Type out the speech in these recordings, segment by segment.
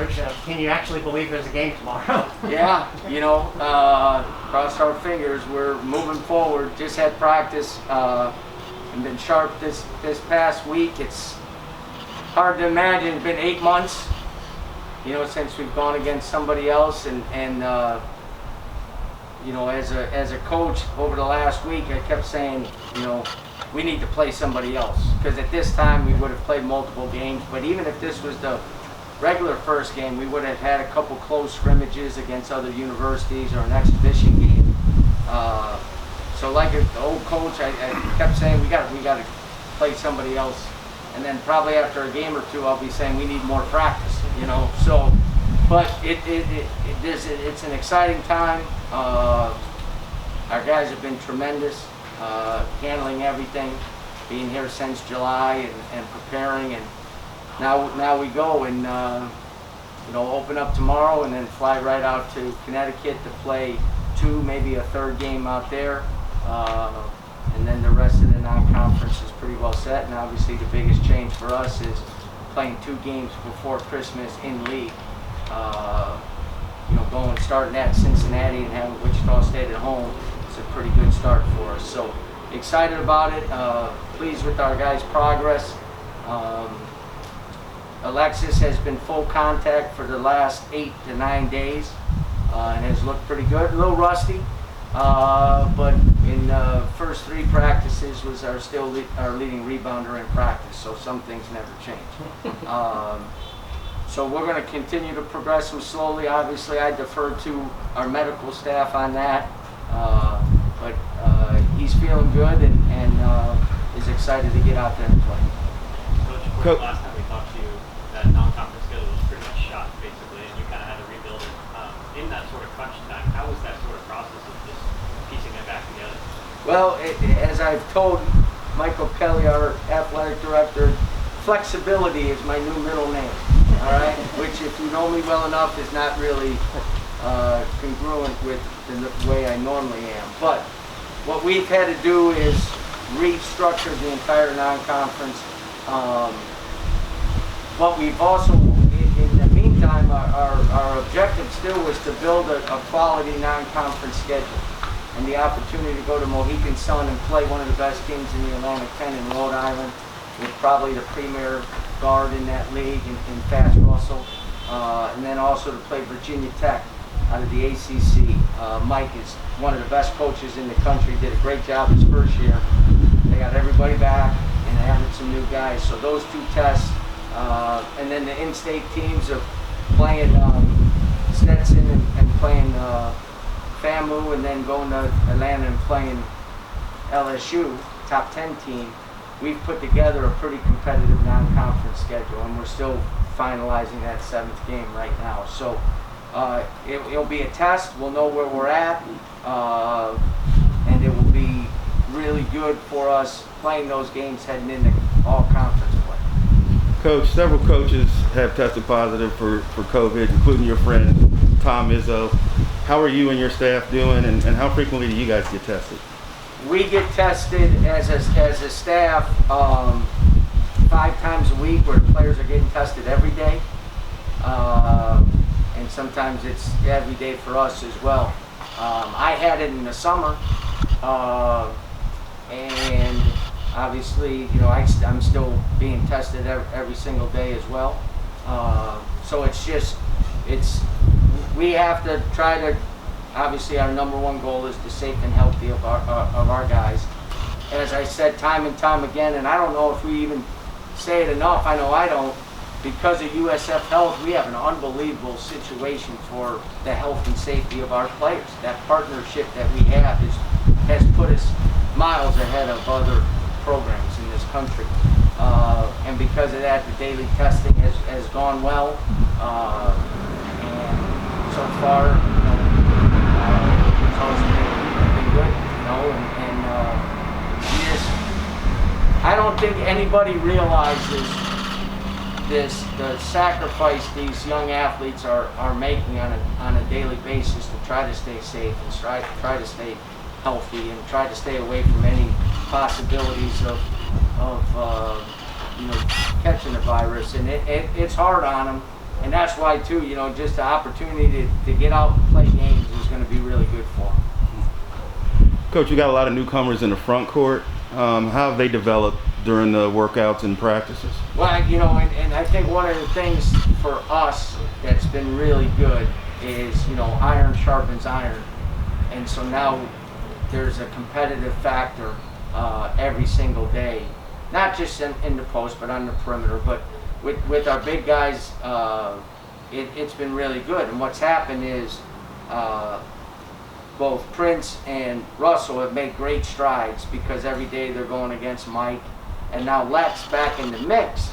Coach, can you actually believe there's a game tomorrow? Yeah, cross our fingers. We're moving forward. Just had practice and been sharp this past week. It's hard to imagine. It's been 8 months, since we've gone against somebody else. And as a coach over the last week, I kept saying, we need to play somebody else. Because at this time, we would have played multiple games. But even if this was the regular first game, we would have had a couple close scrimmages against other universities or an exhibition game. So like the old coach, I kept saying we got to play somebody else, and then probably after a game or two, I'll be saying we need more practice. So, but it's an exciting time. Our guys have been tremendous, handling everything, being here since July and preparing and. Now we go and open up tomorrow and then fly right out to Connecticut to play 2, maybe a 3rd game out there, and then the rest of the non-conference is pretty well set. And obviously the biggest change for us is playing 2 games before Christmas in league. Starting at Cincinnati and having Wichita State at home, it's a pretty good start for us. So excited about it. Pleased with our guys' progress. Alexis has been full contact for the last 8 to 9 days and has looked pretty good. A little rusty, but in the first 3 practices was our leading rebounder in practice, so some things never change. So we're going to continue to progress him slowly. Obviously, I defer to our medical staff on that, but he's feeling good and is excited to get out there and play. Coach, last time we talked to you, that non-conference schedule was pretty much shot, basically, and you kind of had to rebuild it. In that sort of crunch time, how was that sort of process of just piecing it back together? Well, as I've told Michael Kelly, our athletic director, flexibility is my new middle name, all right? Which, if you know me well enough, is not really congruent with the way I normally am. But what we've had to do is restructure the entire non-conference. But we've also, in the meantime, our objective still was to build a quality non-conference schedule, and the opportunity to go to Mohegan Sun and play one of the best teams in the Atlantic 10 in Rhode Island, with probably the premier guard in that league in Fats Russell, and then also to play Virginia Tech out of the ACC. Mike is one of the best coaches in the country, did a great job his first year. They got everybody back and added some new guys. So those 2 tests, and then the in-state teams of playing Stetson and playing FAMU, and then going to Atlanta and playing LSU, top 10 team. We've put together a pretty competitive non-conference schedule, and we're still finalizing that 7th game right now. So it'll be a test. We'll know where we're at, and it will be really good for us playing those games heading into all conference play. Coach, several coaches have tested positive for COVID, including your friend Tom Izzo. How are you and your staff doing, and how frequently do you guys get tested? We get tested as a staff 5 times a week, where the players are getting tested every day, and sometimes it's every day for us as well. I had it in the summer, and obviously, I'm still being tested every single day as well. So we have to try to. Obviously, our number one goal is the safe and healthy of our guys. As I said time and time again, and I don't know if we even say it enough. I know I don't. Because of USF Health, we have an unbelievable situation for the health and safety of our players. That partnership that we have has put us miles ahead of other programs in this country. And because of that, the daily testing has gone well. And so far, results have been good, I don't think anybody realizes the sacrifice these young athletes are making on a daily basis to try to stay safe and try to stay healthy and try to stay away from any possibilities of catching the virus. And it's hard on them, and that's that's why too, just the opportunity to get out and play games is going to be really good for them. Coach, you got a lot of newcomers in the front court. How have they developed during the workouts and practices? Well, and I think one of the things for us that's been really good is, iron sharpens iron. And so now there's a competitive factor every single day, not just in the post, but on the perimeter. But with our big guys, it's been really good. And what's happened is both Prince and Russell have made great strides because every day they're going against Mike. And now Lex back in the mix.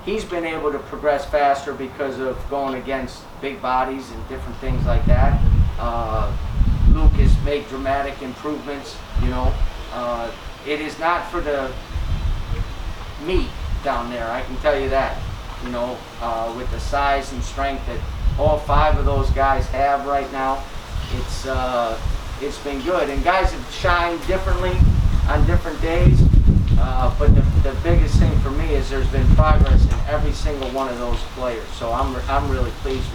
He's been able to progress faster because of going against big bodies and different things like that. Luke has made dramatic improvements, It is not for the meat down there, I can tell you that. With the size and strength that all 5 of those guys have right now, it's been good. And guys have shined differently on different days. But the biggest thing for me is there's been progress in every single one of those players. So I'm really pleased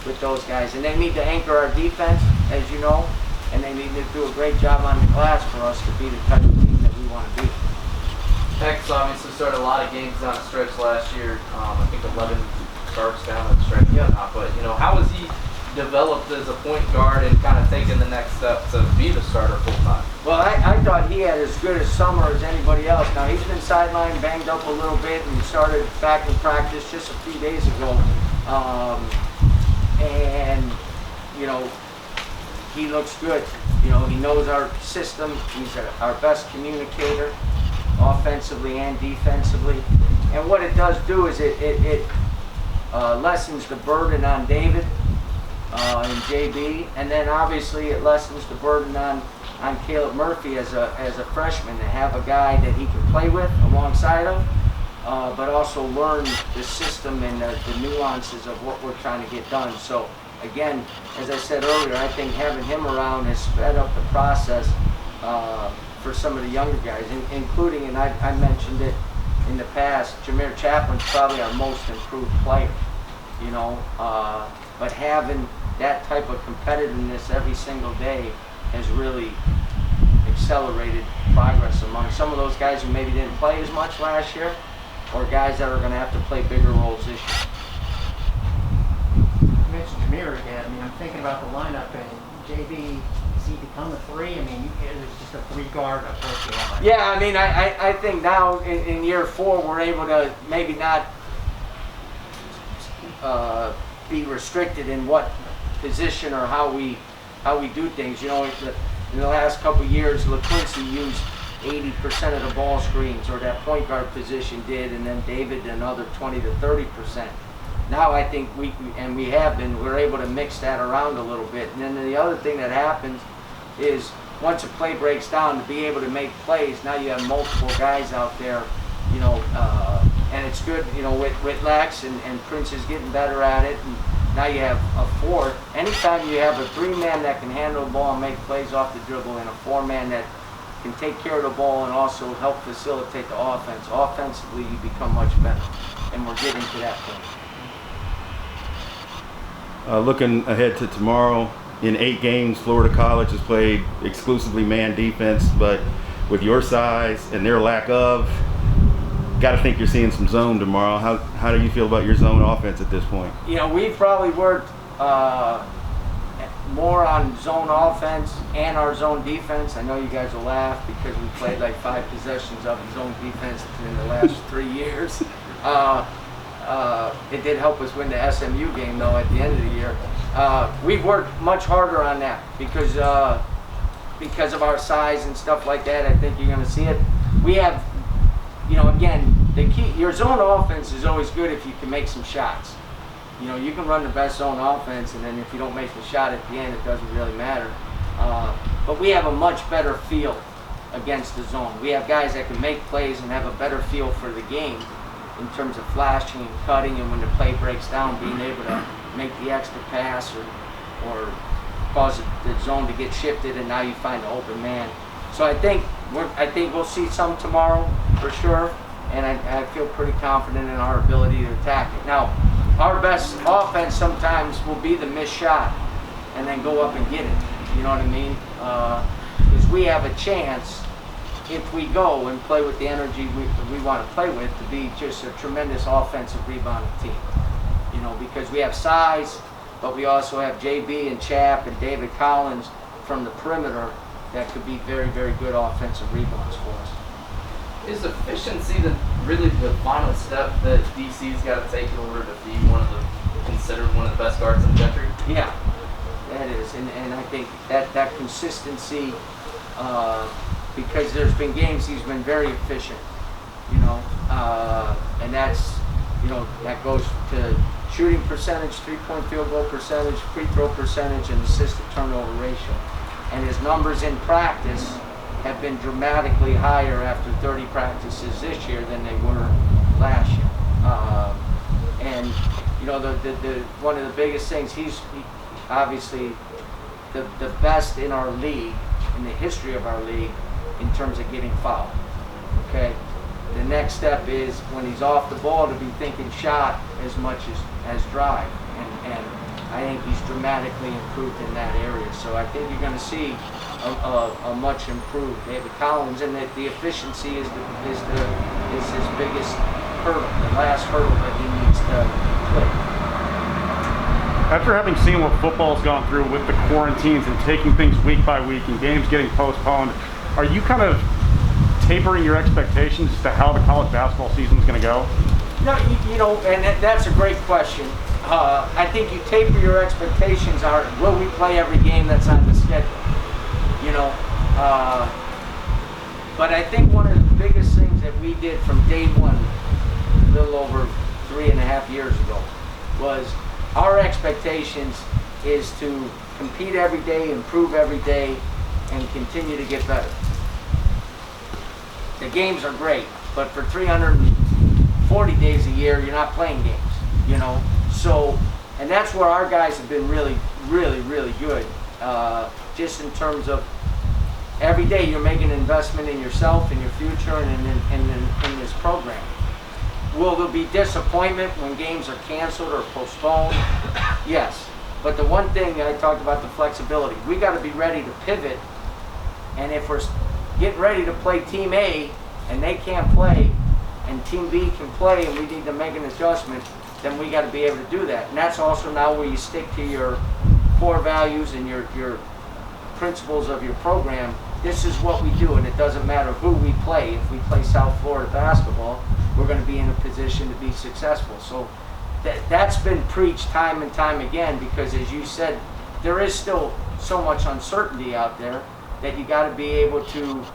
with those guys. And they need to anchor our defense, as you know, and they need to do a great job on the glass for us to be the type of team that we want to be. Hex obviously started a lot of games down the stretch last year. I think 11 starts down the stretch. Yep. But how has he developed as a point guard and kind of taken the next step to be the starter full time? Well, I thought he had as good a summer as anybody else. Now, he's been sidelined, banged up a little bit, and started back in practice just a few days ago. And he looks good. He knows our system. He's our best communicator, offensively and defensively. And what it does do is it lessens the burden on David and JB, and then obviously it lessens the burden on Caleb Murphy as a freshman to have a guy that he can play with alongside him, but also learn the system and the nuances of what we're trying to get done. So again, as I said earlier, I think having him around has sped up the process for some of the younger guys, including, and I mentioned it in the past, Jameer Chaplin's probably our most improved player, but having that type of competitiveness every single day has really accelerated progress among some of those guys who maybe didn't play as much last year, or guys that are going to have to play bigger roles this year. You mentioned Jameer again. I'm thinking about the lineup, and JB, has he become a 3? It's just a 3-guard approach to the line. Yeah, I think now in year 4 we're able to maybe not be restricted in what position or how we do things. In the last couple of years, LaQuincy used 80% of the ball screens, or that point guard position did, and then David another 20 to 30%. Now I think we're able to mix that around a little bit. And then the other thing that happens is once a play breaks down, to be able to make plays, now you have multiple guys out there, and it's good, with Lex and Prince is getting better at it. And now you have a 4th. Anytime you have a 3-man that can handle the ball and make plays off the dribble, and a 4-man that can take care of the ball and also help facilitate the offense, offensively you become much better. And we're getting to that point. Looking ahead to tomorrow, in 8 games, Florida College has played exclusively man defense, but with your size and their lack of, got to think you're seeing some zone tomorrow. How do you feel about your zone offense at this point? We've probably worked more on zone offense and our zone defense. I know you guys will laugh because we played like 5 possessions of zone defense in the last 3 years. It did help us win the SMU game though at the end of the year. We've worked much harder on that because of our size and stuff like that. I think you're going to see it. We have, again, the key, your zone offense is always good if you can make some shots. You can run the best zone offense, and then if you don't make the shot at the end, it doesn't really matter. But we have a much better feel against the zone. We have guys that can make plays and have a better feel for the game in terms of flashing and cutting, and when the play breaks down, being able to make the extra pass or cause the zone to get shifted, and now you find the open man. So I think we'll see some tomorrow for sure, and I feel pretty confident in our ability to attack it. Now, our best offense sometimes will be the missed shot and then go up and get it. You know what I mean? Because we have a chance, if we go and play with the energy we want to play with, to be just a tremendous offensive rebounding team. You know, because we have size, but we also have JB and Chap and David Collins from the perimeter that could be very, very good offensive rebounds for us. Is efficiency really the final step that DC's got to take in order to be considered one of the best guards in the country? Yeah, that is, and I think that consistency, because there's been games he's been very efficient, you know, and that's, you know, that goes to shooting percentage, 3-point field goal percentage, free throw percentage, and assist to turnover ratio. And his numbers in practice have been dramatically higher after 30 practices this year than they were last year. And you know, the one of the biggest things, he's obviously the best in our league, in the history of our league, in terms of getting fouled. Okay. The next step is when he's off the ball to be thinking shot as much as drive, and I think he's dramatically improved in that area. So I think you're going to see a much improved David Collins, and that the efficiency is his biggest hurdle, the last hurdle that he needs to clear. After having seen what football's gone through with the quarantines and taking things week by week and games getting postponed, are you kind of tapering your expectations as to how the college basketball season is going to go? No, you know, and that's a great question. I think you taper your expectations are, will we play every game that's on the schedule? You know, but I think one of the biggest things that we did from day one, a little over 3.5 years ago, was our expectations is to compete every day, improve every day, and continue to get better. The games are great, but for 340 days a year, you're not playing games, you know. So, and that's where our guys have been really, really, really good. Just in terms of every day you're making an investment in yourself, in your future, and in this program. Will there be disappointment when games are canceled or postponed? Yes. But the one thing I talked about, the flexibility, we got to be ready to pivot. And if we're getting ready to play Team A and they can't play, and Team B can play, and we need to make an adjustment, then we got to be able to do that. And that's also now where you stick to your core values and your principles of your program. This is what we do, and it doesn't matter who we play. If we play South Florida basketball, we're going to be in a position to be successful. So that's been preached time and time again, because as you said, there is still so much uncertainty out there that you got to be able to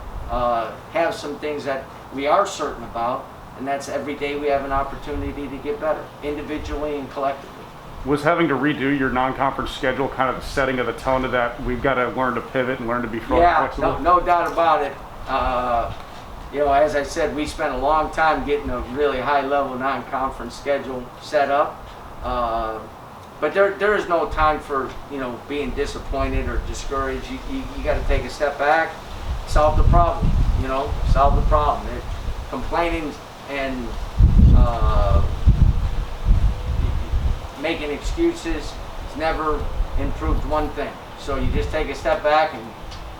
have some things that we are certain about, and that's every day we have an opportunity to get better, individually and collectively. Was having to redo your non-conference schedule kind of the setting of the tone of that? We've got to learn to pivot and learn to be flexible. Yeah, no doubt about it. You know, as I said, we spent a long time getting a really high-level non-conference schedule set up. But there is no time for, you know, being disappointed or discouraged. You got to take a step back, solve the problem. You know, solve the problem. Complaining and making excuses has never improved one thing. So you just take a step back and,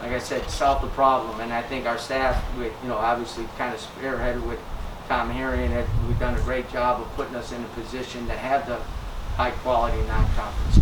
like I said, solve the problem. And I think our staff, with, you know, obviously kind of spearheaded with Tom Harry, and we've done a great job of putting us in a position to have the high quality non-conference.